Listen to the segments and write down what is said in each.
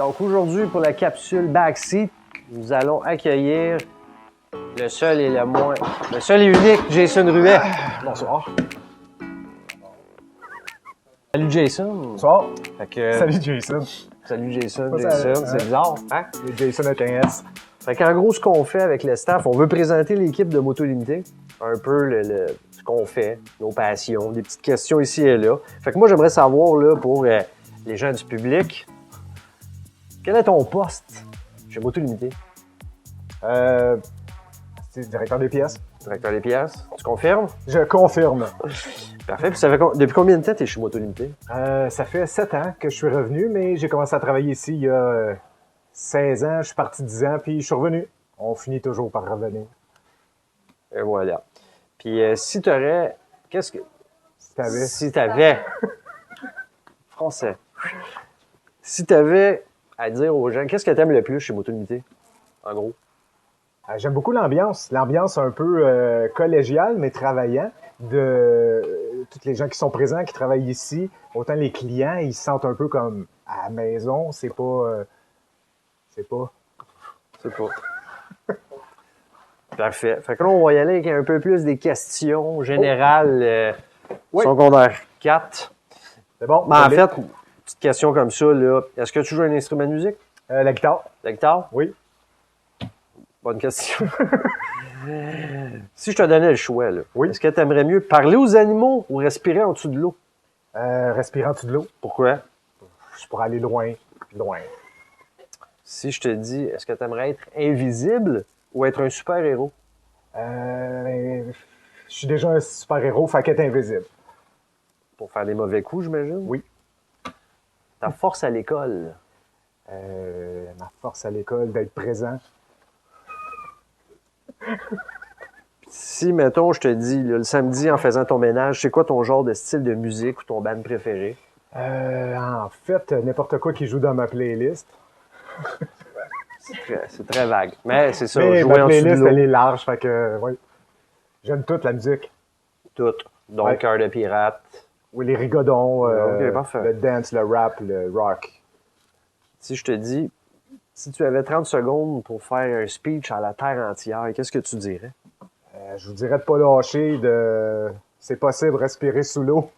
Donc aujourd'hui, pour la capsule Backseat, nous allons accueillir le seul et unique Jason Ruet. Bonsoir. Salut Jason. Bonsoir. Salut Jason. Salut Jason, Salut. c'est bizarre, hein? Le Jason avec un S. Fait qu'en gros, ce qu'on fait avec le staff, on veut présenter l'équipe de Moto Limité, un peu ce qu'on fait, nos passions, des petites questions ici et là. Fait que moi, j'aimerais savoir, là, pour les gens du public, quel est ton poste chez Moto Limité? C'est directeur des pièces. Directeur des pièces, tu confirmes? Je confirme. Parfait. Puis depuis combien de temps tu es chez Moto Limité? Ça fait 7 ans que je suis revenu, mais j'ai commencé à travailler ici il y a 16 ans. Je suis parti 10 ans, puis je suis revenu. On finit toujours par revenir. Et voilà. Puis si tu aurais... Qu'est-ce que... Si t'avais... Français. Si tu avais à dire aux gens, qu'est-ce que tu aimes le plus chez Moto Limité, en gros? J'aime beaucoup l'ambiance. L'ambiance un peu collégiale, mais travaillant. De tous les gens qui sont présents, qui travaillent ici, autant les clients, ils se sentent un peu comme à la maison. C'est pas... Parfait. Fait que là, on va y aller avec un peu plus des questions générales secondaire 4. C'est bon. Mais en fait, petite question comme ça, là. Est-ce que tu joues un instrument de musique? La guitare. La guitare? Oui. Bonne question. Si je te donnais le choix, là, oui. Est-ce que tu aimerais mieux parler aux animaux ou respirer en dessous de l'eau? Respirer en dessous de l'eau. Pourquoi? Je pourrais aller loin, loin. Si je te dis, est-ce que tu aimerais être invisible ou être un super-héros? Je suis déjà un super-héros, fait qu'être invisible. Pour faire des mauvais coups, j'imagine? Oui. Ta force à l'école? Ma force à l'école, d'être présent. Si, mettons, je te dis, là, le samedi, en faisant ton ménage, c'est quoi ton genre de style de musique ou ton band préféré? En fait, n'importe quoi qui joue dans ma playlist. C'est très vague. Mais c'est ça, mais jouer ma en dessous de playlist, l'eau. elle est large, fait que, oui. J'aime toute la musique. Toute. Donc, ouais. Cœur de pirate. Oui, les rigodons, okay, parfait. le dance, le rap, le rock. Si je te dis, si tu avais 30 secondes pour faire un speech à la terre entière, qu'est-ce que tu dirais? Je vous dirais de pas lâcher, c'est possible, respirer sous l'eau.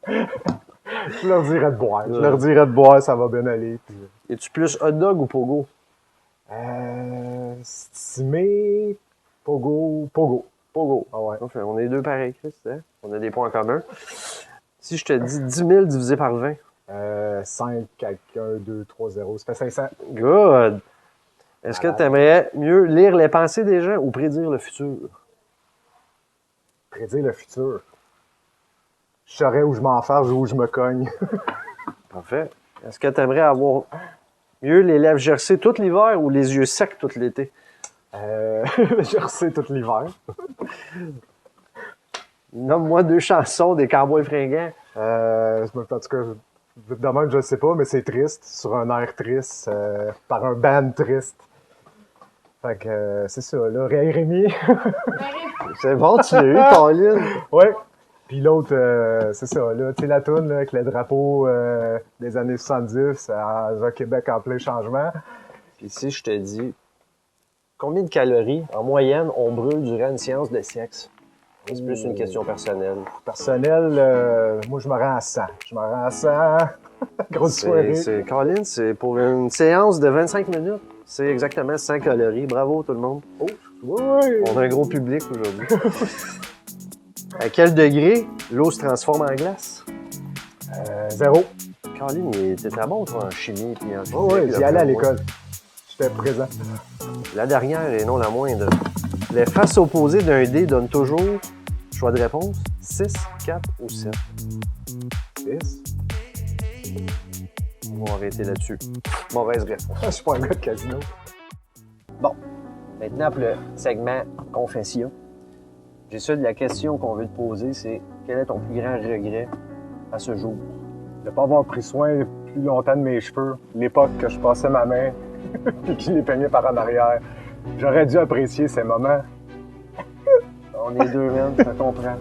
Je leur dirais de boire. Je leur dirais de boire, ça va bien aller. Puis... Es-tu plus hot dog ou pogo? Stimé, pogo. Pogo. Ah ouais. Enfin, on est deux pareils, Chris. Hein? On a des points en commun. Si je te dis 10 000 divisé par 20? 5, 1, 2, 3, 0. Ça fait 500. Good! Est-ce que tu aimerais mieux lire les pensées des gens ou prédire le futur? Prédire le futur. Je saurais où je m'enfarge ou où je me cogne. Parfait. Est-ce que tu aimerais avoir mieux les lèvres gercées tout l'hiver ou les yeux secs tout l'été? Gercé tout l'hiver. Nomme-moi 2 chansons des Cowboys fringants. En tout cas, de même, je ne sais pas, mais c'est triste, sur un air triste, par un band triste. Fait que c'est ça, là. Rémi. C'est bon, tu l'as eu, Pauline. Oui. Puis l'autre, c'est ça, là. Tu sais, la toune avec le drapeau des années 70 à un Québec en plein changement. Puis si je te dis, combien de calories, en moyenne, on brûle durant une séance de sexe? C'est plus une question personnelle. Personnel, moi, je me rends à 100. Je me rends à 100. Grosse soirée. Colin, c'est pour une séance de 25 minutes. C'est exactement 100 calories. Bravo, tout le monde. Oh, oui! On a un gros public aujourd'hui. À quel degré l'eau se transforme en glace? 0. Colin, t'étais bon, toi, en chimie et en physique. Oh, oui, j'y allais à l'école. J'étais présent. La dernière, et non la moindre. Les faces opposées d'un dé donnent toujours, choix de réponse, 6, 4 ou 7. 6. On va arrêter là-dessus. Mauvaise réponse. Je suis pas un gars de casino. Bon, maintenant pour le segment confession. J'ai ça de la question qu'on veut te poser, c'est quel est ton plus grand regret à ce jour? De ne pas avoir pris soin plus longtemps de mes cheveux, l'époque que je passais ma main puis que je les peignais par en arrière. J'aurais dû apprécier ces moments. On est deux, man, ça comprend.